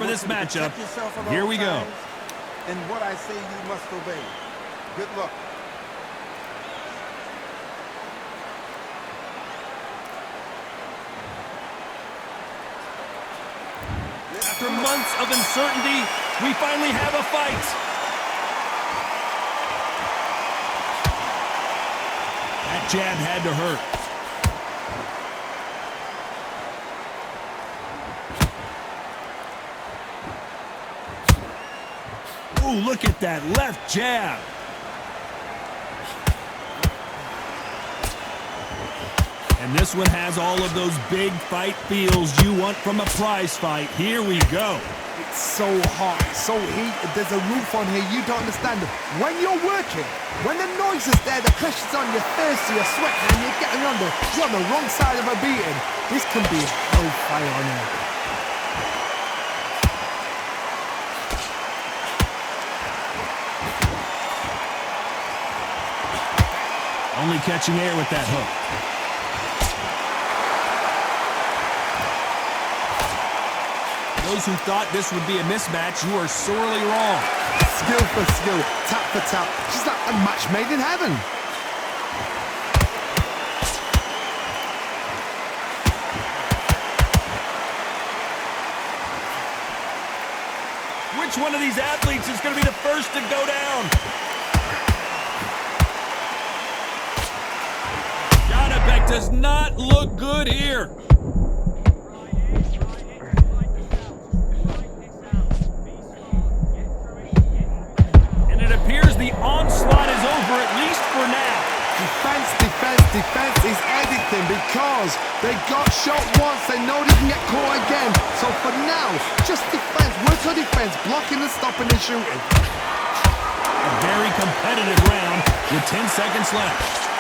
for this matchup. Here we go. And what I say you must obey. Good luck. After months of uncertainty, we finally have a fight. That jab had to hurt. Ooh, look at that left jab. And this one has all of those big fight feels you want from a prize fight. Here we go. It's so hot, so heated. There's a roof on here you don't understand. When you're working, when the noise is there, the pressure's on, you're thirsty, you're sweating, and you're getting under. You're on the wrong side of a beating. This can be hellfire on here. Only catching air with that hook. Those who thought this would be a mismatch, you are sorely wrong. Skill for skill, tap for tap, just like a match made in heaven. Which one of these athletes is going to be the first to go down? Janibek does not look good here. The onslaught is over, at least for now. Defense, defense, defense is everything because they got shot once, they know they can get caught again. So for now, just defense, work on defense, blocking and stopping and shooting. A very competitive round with 10 seconds left.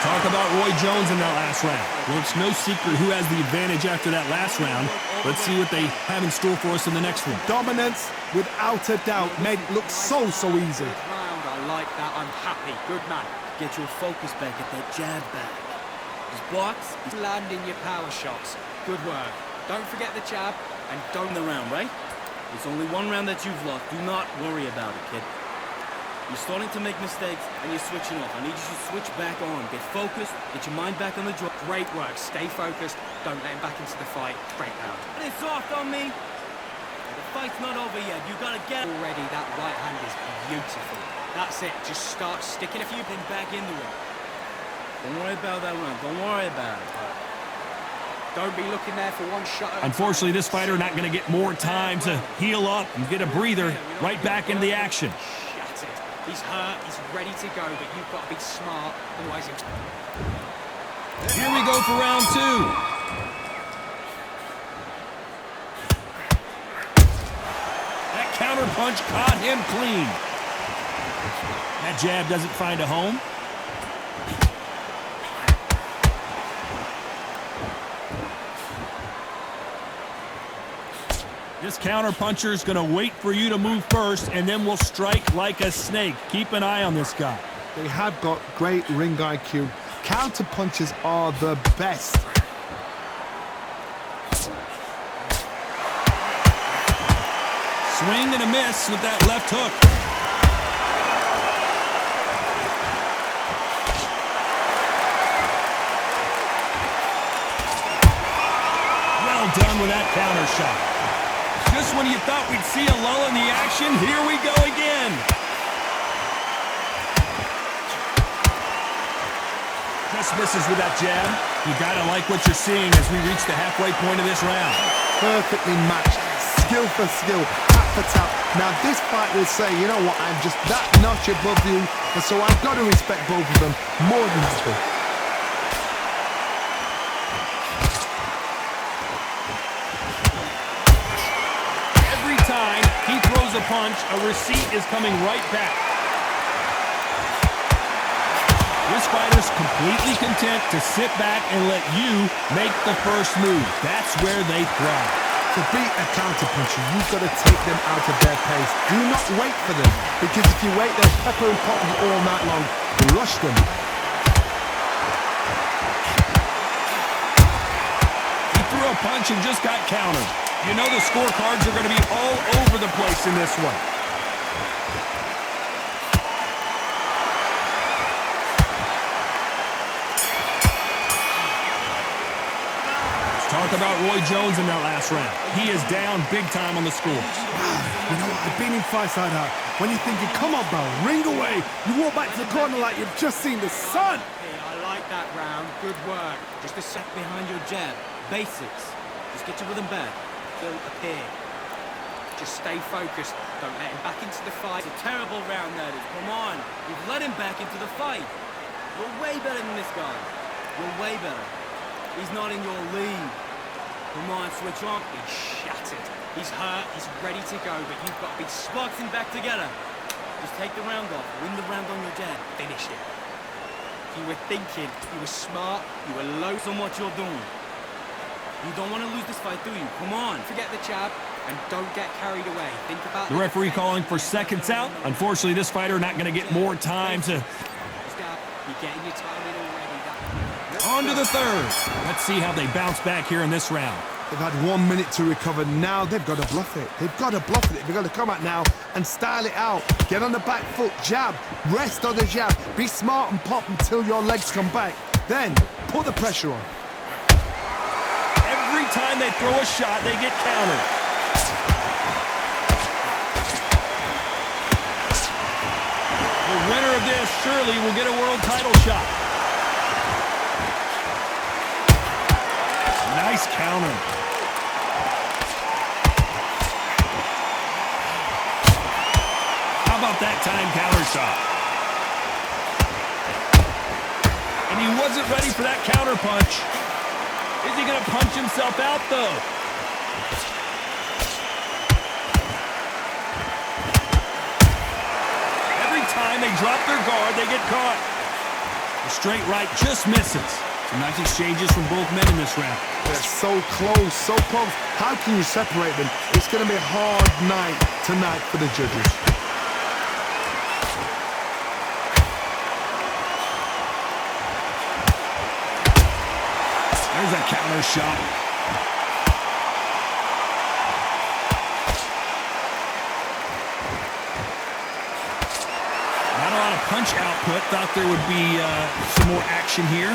Talk about Roy Jones in that last round. Well, it's no secret who has the advantage after that last round. Let's see what they have in store for us in the next one. Dominance, without a doubt, made it look so easy. I like that. I'm happy. Good man. Get your focus back, get that jab back. His blocks, he's landing your power shots. Good work. Don't forget the jab and don't the round, right? It's only one round that you've lost. Do not worry about it, kid. You're starting to make mistakes, and you're switching off. I need you to switch back on. Get focused, get your mind back on the job. Great work. Stay focused. Don't let him back into the fight. Great round. And it's off on me. The fight's not over yet. You gotta get already. That right hand is beautiful. That's it. Just start sticking a few pins back into it. Don't worry about that round. Don't worry about it. Don't be looking there for one shot. Unfortunately, this fighter not going to get more time to heal up and get a breather. Right back into the action. He's hurt, he's ready to go, but you've got to be smart, otherwise it's... Here we go for round two. That counter punch caught him clean. That jab doesn't find a home. This counter-puncher is going to wait for you to move first, and then will strike like a snake. Keep an eye on this guy. They have got great ring IQ. Counter-punches are the best. Swing and a miss with that left hook. Well done with that counter shot. Just when you thought we'd see a lull in the action, here we go again. Just misses with that jab. You gotta like what you're seeing as we reach the halfway point of this round. Perfectly matched, skill for skill, tap for tap. Now this fight will say, you know what, I'm just that notch above you, and so I've got to respect both of them more than happy. He throws a punch, a receipt is coming right back. This fighter's completely content to sit back and let you make the first move. That's where they thrive. To beat a counter-puncher, you've got to take them out of their pace. Do not wait for them, because if you wait, they'll pepper and pop you all night long. Rush them. He threw a punch and just got countered. You know the scorecards are going to be all over the place in this one. Talk about Roy Jones in that last round. He is down big time on the scores. You know what? I've been in fights like that. When you're thinking, come on, bro, ring away. You walk back to the corner like you've just seen the sun. Hey, I like that round. Good work. Just a set behind your jab. Basics. Just get your rhythm back. Feel appear. Just stay focused. Don't let him back into the fight. It's a terrible round, that is. Come on. You've let him back into the fight. You're way better than this guy. You're way better. He's not in your league. Come on, switch on. He's shattered. He's hurt. He's ready to go, but you've got to be Boxing back together. Just take the round off. Win the round on your jab. finish it. You were thinking. You were smart. You were low. On what you're doing. You don't want to lose this fight, do you? Come on. Forget the jab and don't get carried away. Think about The referee calling for seconds out. Unfortunately, this fighter not going to get more time to... You're getting your time in already. On to the third. Let's see how they bounce back here in this round. They've had 1 minute to recover. Now they've got to bluff it. They've got to bluff it. They've got to come out now and style it out. Get on the back foot, jab, rest on the jab. Be smart and pop until your legs come back. Then put the pressure on. Every time they throw a shot, they get countered. The winner of this surely will get a world title shot. Nice counter. How about that time counter shot? And he wasn't ready for that counter punch. Is he going to punch himself out, though? Every time they drop their guard, they get caught. The straight right just misses. Some nice exchanges from both men in this round. They're so close, so close. How can you separate them? It's going to be a hard night tonight for the judges. There's a counter shot. Not a lot of punch output. Thought there would be some more action here.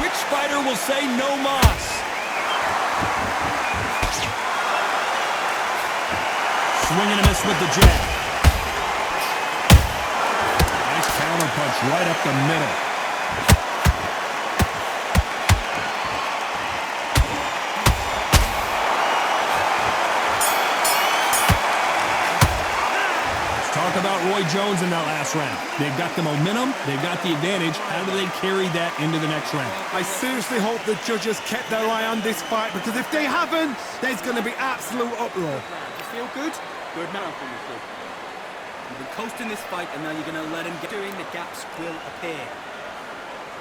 Which fighter will say no mas? Swing and a miss with the jab. Nice counter punch right up the middle. Let's talk about Roy Jones in that last round. They've got the momentum, they've got the advantage. How do they carry that into the next round? I seriously hope the judges kept their eye on this fight, because if they haven't, there's going to be absolute uproar. You feel good? Good man. You've been coasting this fight, and now you're going to let him get... Doing the gaps will appear.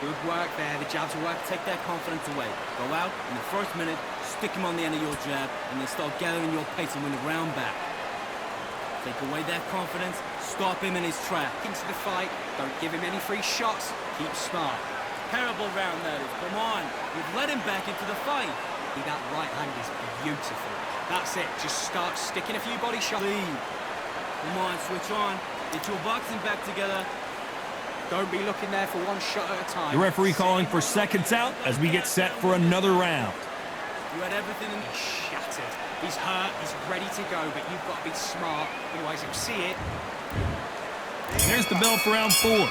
Good work there. The jabs will work. Take that confidence away. Go out in the first minute, stick him on the end of your jab, and then start gathering your pace and win the round back. Take away that confidence, stop him in his track. Into the fight. Don't give him any free shots. Keep smart. Terrible round, that is. Come on. You've let him back into the fight. That right hand is beautiful. That's it. Just start sticking a few body shots. Lead. Come on, switch on. Get your boxing back together. Don't be looking there for one shot at a time. The referee calling for seconds out as we get set for another round. You had everything in... He's shattered. He's hurt. He's ready to go, but you've got to be smart. Otherwise, he'll see it. There's the bell for round 4.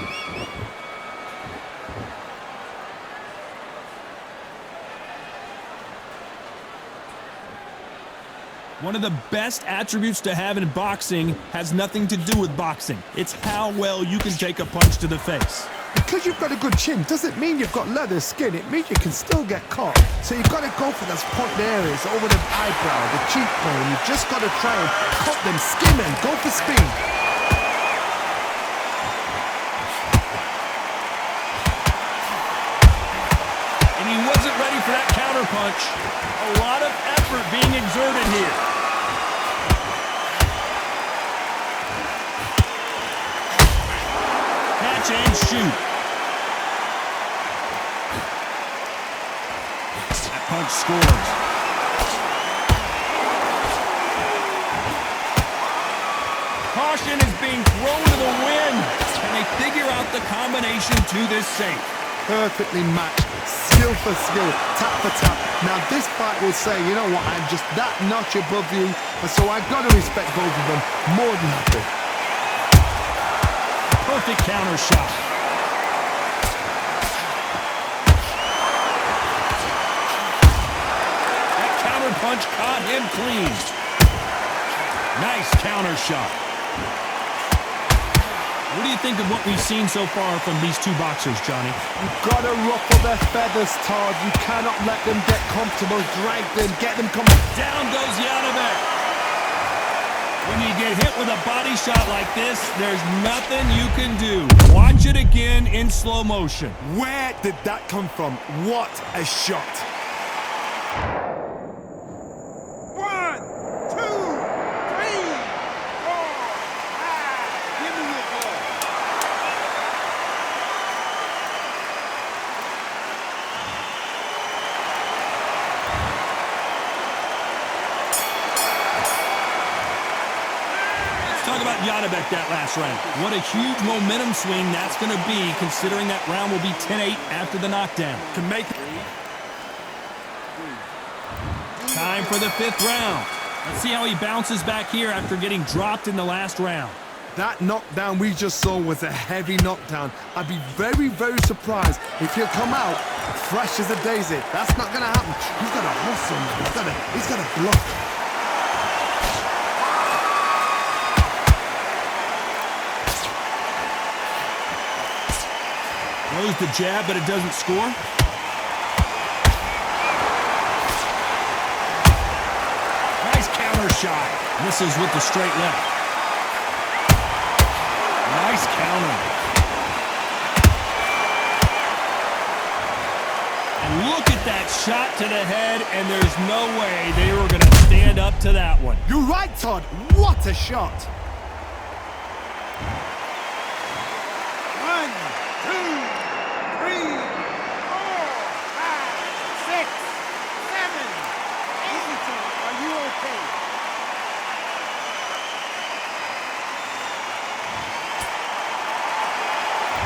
One of the best attributes to have in boxing has nothing to do with boxing. It's how well you can take a punch to the face. Because you've got a good chin doesn't mean you've got leather skin. It means you can still get caught. So you've got to go for those point areas over the eyebrow, the cheekbone. You've just got to try and cut them, skim them, go for speed. punch. A lot of effort being exerted here. Catch and shoot. That punch scores. Caution is being thrown to the wind. Can they figure out the combination to this safe? Perfectly matched, skill for skill, tap for tap. Now this fight will say, you know what, I'm just that notch above you, and so I've got to respect both of them more than happy. Perfect counter shot. That counter punch caught him clean. Nice counter shot. What do you think of what we've seen so far from these two boxers, Johnny? You've got to ruffle their feathers, Todd. You cannot let them get comfortable. Drag them, get them coming. Down goes Janibek. When you get hit with a body shot like this, there's nothing you can do. Watch it again in slow motion. Where did that come from? What a shot. 1, 2, 3, 4, 5. Give me your ball. Talk about Janibek that last round. What a huge momentum swing that's going to be, considering that round will be 10-8 after the knockdown. Can make Time for the 5th round. Let's see how he bounces back here after getting dropped in the last round. that knockdown we just saw was a heavy knockdown. I'd be very, very surprised if he'll come out fresh as a daisy. That's not going to happen. He's got to hustle, man. He's got to block. Throws the jab, but it doesn't score. Nice counter shot. Misses with the straight left. Nice counter. And look at that shot to the head, and there's no way they were going to stand up to that one. You're right, Todd. What a shot. 1, 2, 3, 4, 5, 6, 7. Easy, Todd. Are you okay?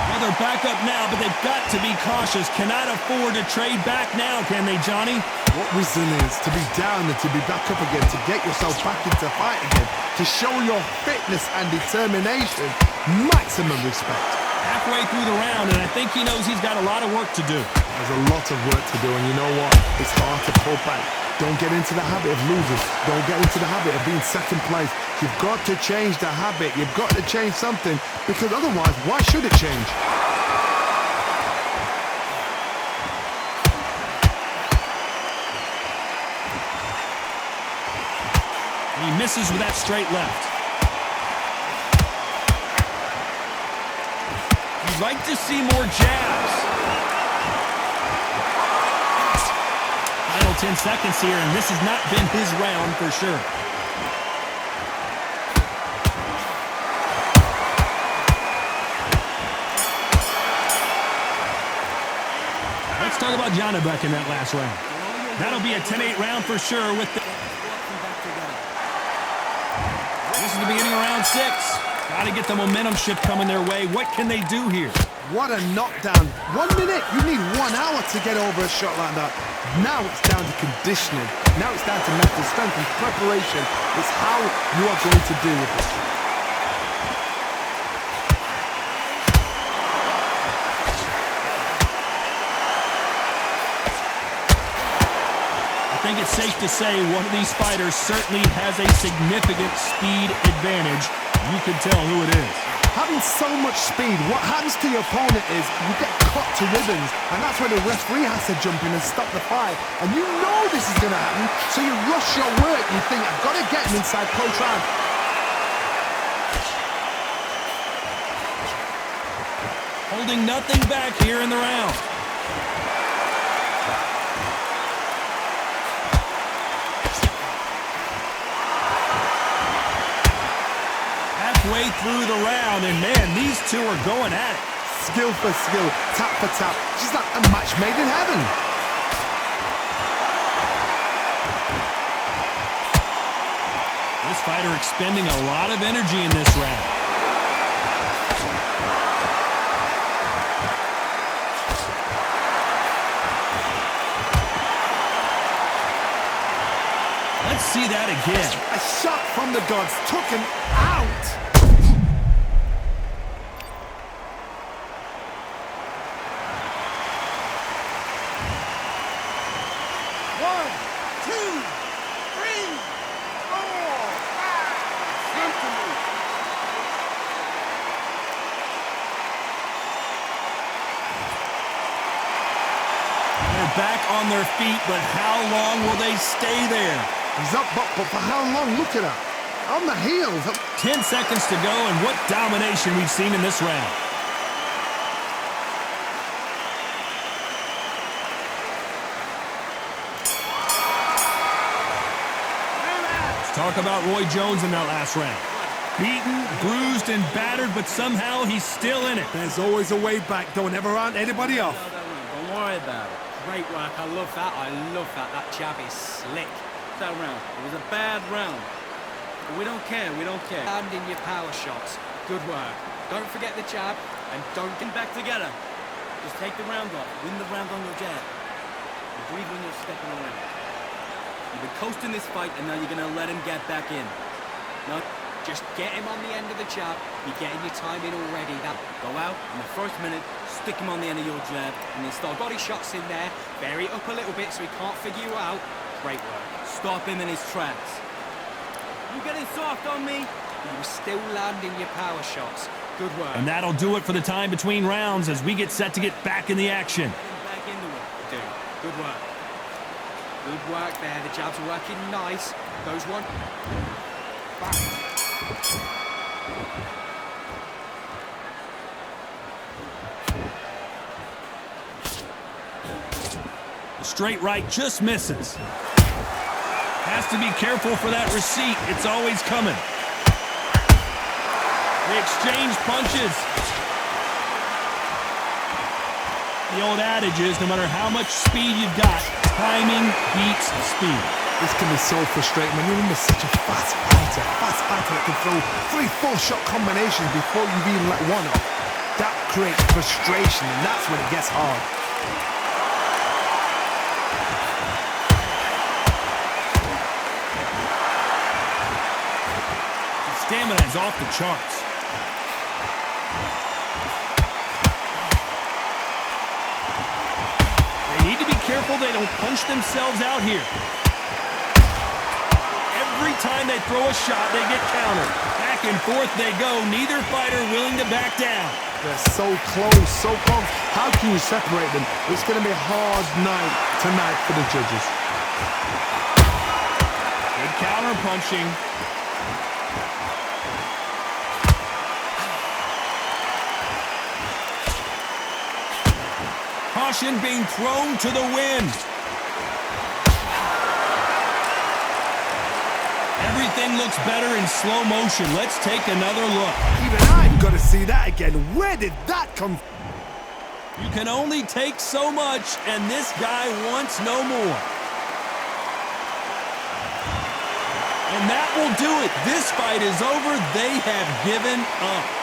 Well, they're back up now, but they've got to be cautious. Cannot afford to trade back now, can they, Johnny? What resilience to be down and to be back up again, to get yourself back into fight again, to show your fitness and determination. Maximum respect. Halfway through the round, and I think he knows he's got a lot of work to do. There's a lot of work to do, and you know what? It's hard to pull back. Don't get into the habit of losing. Don't get into the habit of being second place. You've got to change the habit. You've got to change something, because otherwise, why should it change? He misses with that straight left. You'd like to see more jabs. Final 10 seconds here, and this has not been his round for sure. Let's talk about Janibek in that last round. That'll be a 10-8 round for sure with the... This is the beginning of round 6. Got to get the momentum shift coming their way. What can they do here? What a knockdown. 1 minute. You need 1 hour to get over a shot like that. Now it's down to conditioning. Now it's down to mental strength and preparation. It's how you are going to deal with it. I think it's safe to say one of these fighters certainly has a significant speed advantage. You can tell who it is. Having so much speed, what happens to your opponent is you get cut to ribbons, and that's where the referee has to jump in and stop the fight. And you know this is going to happen, so you rush your work. You think, I've got to get him inside close round. Holding nothing back here in the round. way through the round, and man, these two are going at it. Skill for skill, tap for tap, just like a match made in heaven. This fighter expending a lot of energy in this round. Let's see that again. A shot from the gods took him out. One, two, three, four, five. Comfortably. They're back on their feet, but how long will they stay there? He's up, but for how long? Look at that. On the heels. 10 seconds to go, and what domination we've seen in this round. Let's talk about Roy Jones in that last round. Beaten, bruised, and battered, but somehow he's still in it. There's always a way back. Don't ever round anybody off. Don't worry about it. Great work. I love that. I love that. That jab is slick. That round. It was a bad round. But we don't care. We don't care. Land in your power shots. Good work. Don't forget the jab and don't get back together. Just take the round off. Win the round on your jab. And breathe when you're stepping around. You've been coasting this fight and now you're going to let him get back in. No, just get him on the end of the jab. You're getting your time in already. Now, go out in the first minute, stick him on the end of your jab, and then start body shots in there. Vary it up a little bit so he can't figure you out. Great work. Stop him in his tracks. You getting soft on me? You were still landing your power shots. Good work. And that'll do it for the time between rounds as we get set to get back in the action. Back into it, dude. Good work. Good work there. The jab's working nice. Goes one. Back. The straight right just misses. Has to be careful for that receipt. It's always coming. They exchange punches. The old adage is no matter how much speed you've got, timing beats speed. This can be so frustrating when you're in such a fast fighter that can throw 3-4 shot combinations before you've even let one off. That creates frustration, and that's when it gets hard. Stamina is off the charts. They need to be careful they don't punch themselves out here. Every time they throw a shot, they get countered. Back and forth they go, neither fighter willing to back down. They're so close, so close. How can you separate them? It's going to be a hard night tonight for the judges. Good counter punching. Caution being thrown to the wind. Everything looks better in slow motion. Let's take another look. Even I've got to see that again. Where did that come from? You can only take so much, and this guy wants no more. And that will do it. This fight is over. They have given up.